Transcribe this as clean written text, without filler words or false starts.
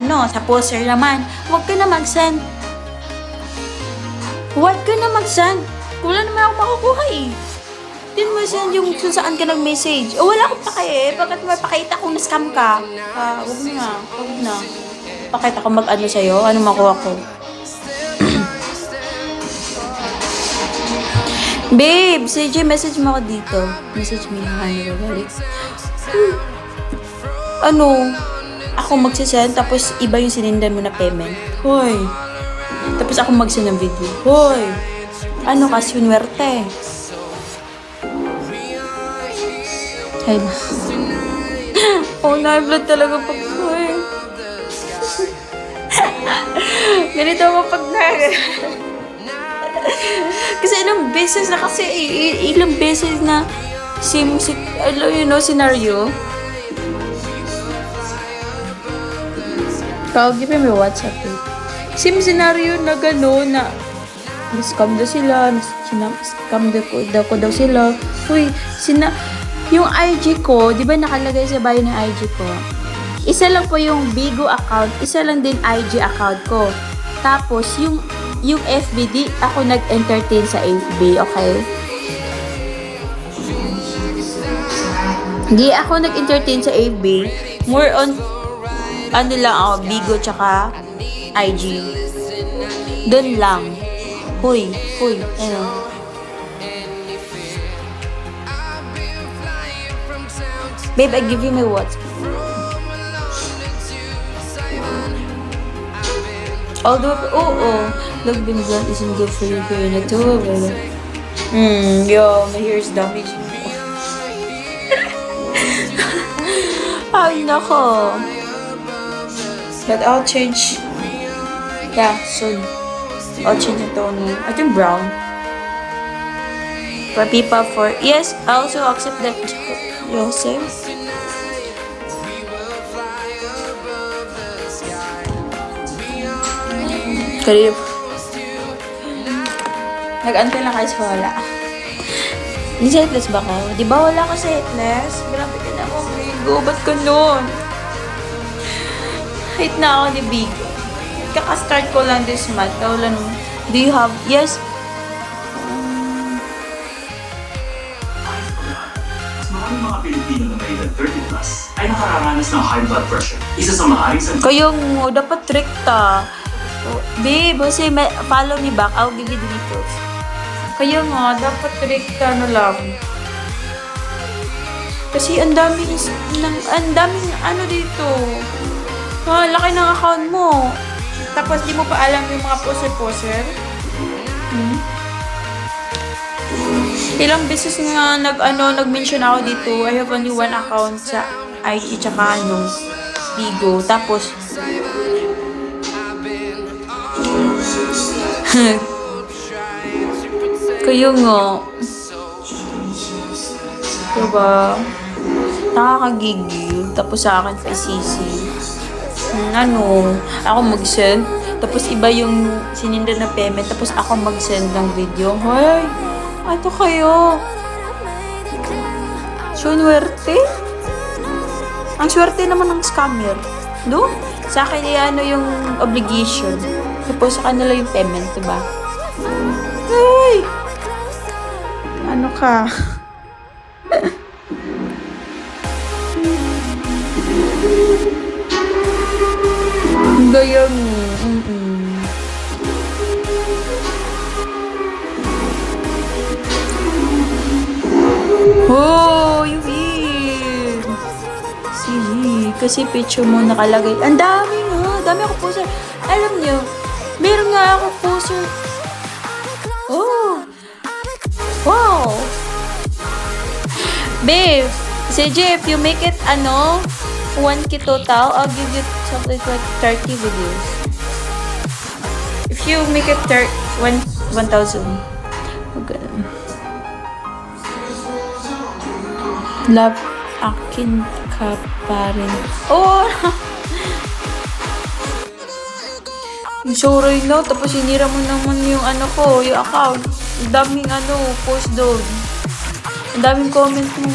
sa poster naman. Huwag ka na mag-send. Huwag ka na mag-send. Wala naman ako makukuha eh. Din mo send yung kung saan ka nag-message. O wala akong pake eh. Bakit mapakita kung na-scam ka? Huwag na. Huwag na. Pakita ko mag-ano sa'yo. Ano makuha ko? Babe, CJ, message mo ako dito. Message me na ano balik. Ano? Ako magsisend, tapos iba yung sinindan mo na payment. Hoy. Tapos ako magsend ng video. Hoy. Ano ka, swinwerte? Ay. Oh, na-blood talaga pag hoy. Ganito mo pag kasi ilang beses na scenario. Give me WhatsApp eh. Scenario na gano'n na scam daw sila, scam daw ko daw sila. Uy, yung IG ko, di ba nakalagay sa bio ng IG ko? Isa lang po yung Bigo account, isa lang din IG account ko. Tapos, yung FB, ako nag-entertain sa FB, okay? Di ako nag-entertain sa FB. More on, ano lang ako, Bigo tsaka IG. Doon lang. Hoy, ano? Babe, I give you my WhatsApp. Although, look, Binzan isn't good for you here na to. Yo, my hair is damaging. Ay, nako. But I'll change. Yeah, soon. I'll change ito no. I think brown. For people for... Yes, I also accept that. Joseph. Karib. Nag-antay lang kayo sa wala. Di setless ba ko? Di ba wala ka setless? Grabe ka na ako, Bigo. Ba't ka nun? Hate na ako ni Bigo. Kaka-start ko lang this month. Wala nung... Do you have... Yes? Maraming mga Pilipino na may edad 30 plus ay nakaranas ng high blood pressure. Isa sa maaaring sa... Kayong dapat rekta. Babe, kasi follow me back. I'll give you the details. Kaya nga, dapat rekta na lang. Kasi ang daming ano dito. Laki ng account mo. Tapos di mo pa alam yung mga poser-poser. Ilang beses nga nag-mention ako dito. I have only one account sa IG tsaka Bigo. Tapos kayo nga. Diba? Nakakagigil. Tapos sa akin pa isisi. Ako mag-send. Tapos iba yung sininda na payment. Tapos ako mag-send ng video. Hoy! Ano kayo? Swerte? Ang swerte naman ng scammer. No? Sa akin yung obligation. Tapos sa kanila yung payment, diba? Hey! Ano ka? Gayang. Oh, you win! Sige, kasi picture mo nakalagay. Ang dami nga. Dami ako poster. Alam nyo, meron nga ako poster. Oh! Wow! Babe, CJ, if you make it, 1K total, I'll give you something like 30 videos. If you make it 1,000. Okay. Love, akin ka pa rin. Oh! Sorry na, tapos sinira mo naman yung yung account. Ang daming post doon. Ang daming comment mo.